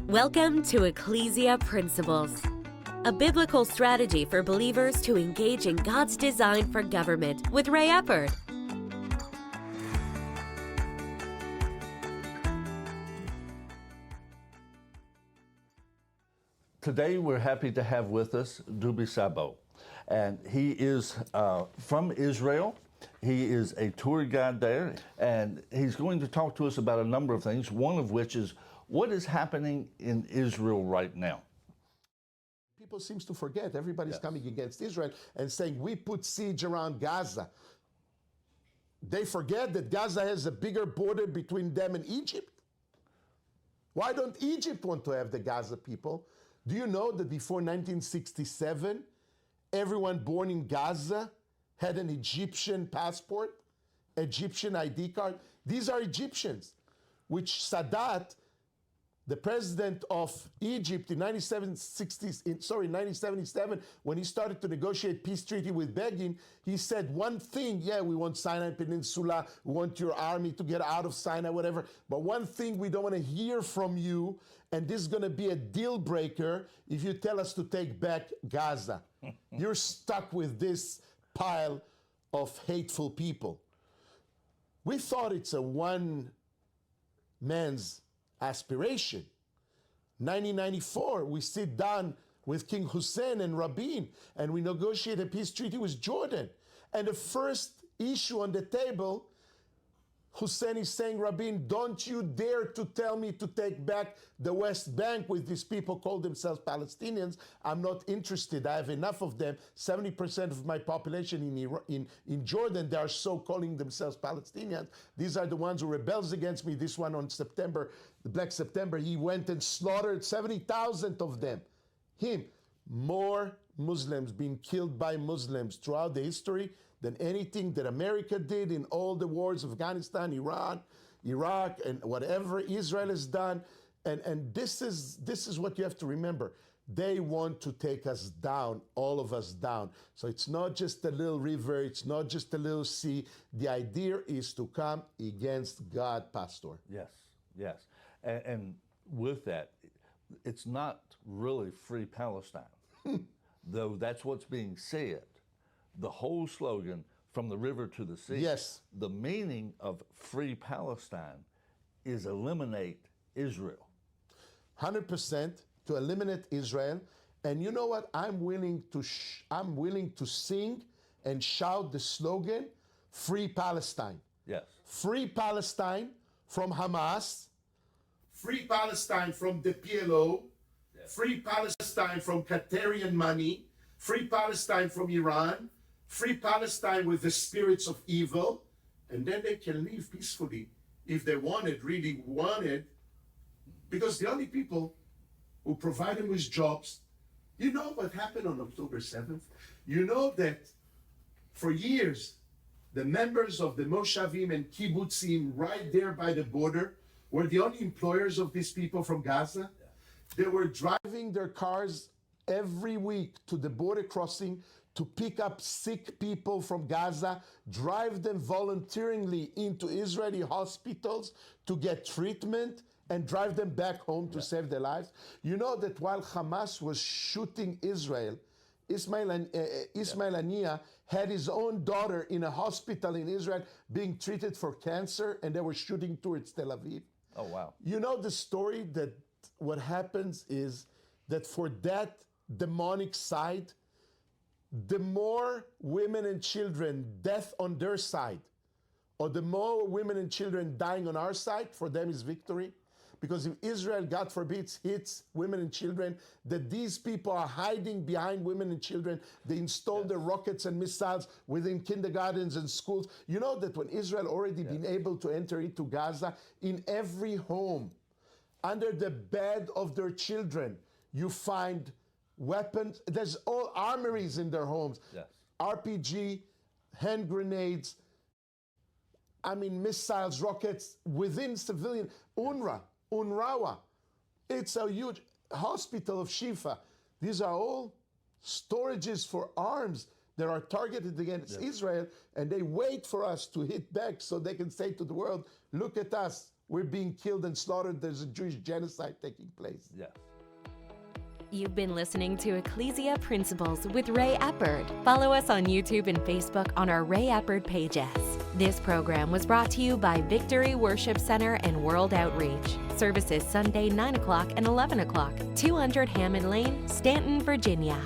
Welcome to Ecclesia Principles, a biblical strategy for believers to engage in God's design for government with Ray Eppard. Today we're happy to have with us Doobie Sabo, and he is from Israel. He is a tour guide there, and he's going to talk to us about a number of things, one of which is what is happening in Israel right now. People seems to forget. Everybody's coming against Israel and saying, we put siege around Gaza. They forget that Gaza has a bigger border between them and Egypt. Why don't Egypt want to have the Gaza people? Do you know that before 1967, everyone born in Gaza had an Egyptian passport, Egyptian ID card? These are Egyptians, which Sadat, the president of Egypt in 1977, when he started to negotiate peace treaty with Begin, he said one thing, we want Sinai Peninsula, we want your army to get out of Sinai, whatever, but one thing we don't want to hear from you, and this is going to be a deal breaker if you tell us to take back Gaza. You're stuck with this pile of hateful people. We thought it's a one man's aspiration. 1994, we sit down with King Hussein and Rabin, and we negotiate a peace treaty with Jordan. And the first issue on the table, Hussein is saying, Rabin, don't you dare to tell me to take back the West Bank with these people call themselves Palestinians. I'm not interested. I have enough of them. 70% of my population in Jordan, they are so calling themselves Palestinians. These are the ones who rebels against me. This one on September, the Black September, he went and slaughtered 70,000 of them. More Muslims being killed by Muslims throughout the history than anything that America did in all the wars of Afghanistan, Iran, Iraq, and whatever Israel has done. And this is what you have to remember. They want to take us down, all of us down. So it's not just a little river, it's not just a little sea. The idea is to come against God, Pastor. Yes. And with that, it's not really free Palestine, though that's what's being said. The whole slogan, from the river to the sea. Yes. The meaning of free Palestine is eliminate Israel. 100% to eliminate Israel. And you know what? I'm willing to sing and shout the slogan, Free Palestine. Yes. Free Palestine from Hamas. Free Palestine from the PLO. Yes. Free Palestine from Qatarian money. Free Palestine from Iran. Free Palestine with the spirits of evil. And then they can live peacefully if they really wanted. Because the only people who provide them with jobs, you know what happened on October 7th? You know that for years, the members of the Moshavim and Kibbutzim right there by the border were the only employers of these people from Gaza. They were driving their cars every week to the border crossing to pick up sick people from Gaza, drive them voluntarily into Israeli hospitals to get treatment, and drive them back home to save their lives. You know that while Hamas was shooting Israel, Ismail Haniyeh had his own daughter in a hospital in Israel being treated for cancer, and they were shooting towards Tel Aviv. Oh, wow. You know the story that what happens is that for that demonic side, the more women and children death on their side, or the more women and children dying on our side, for them is victory. Because if Israel, God forbid, hits women and children, that these people are hiding behind women and children. They install the rockets and missiles within kindergartens and schools. You know that when Israel already been able to enter into Gaza, in every home, under the bed of their children, you find weapons. There's all armories in their homes. Yes. RPG, hand grenades, missiles, rockets within civilian. UNRWA. It's a huge hospital of Shifa. These are all storages for arms that are targeted against Israel, and they wait for us to hit back so they can say to the world, look at us, we're being killed and slaughtered, there's a Jewish genocide taking place. Yeah. You've been listening to Ecclesia Principles with Ray Eppard. Follow us on YouTube and Facebook on our Ray Eppard pages. This program was brought to you by Victory Worship Center and World Outreach. Services Sunday 9 o'clock and 11 o'clock, 200 Hammond Lane, Stanton, Virginia.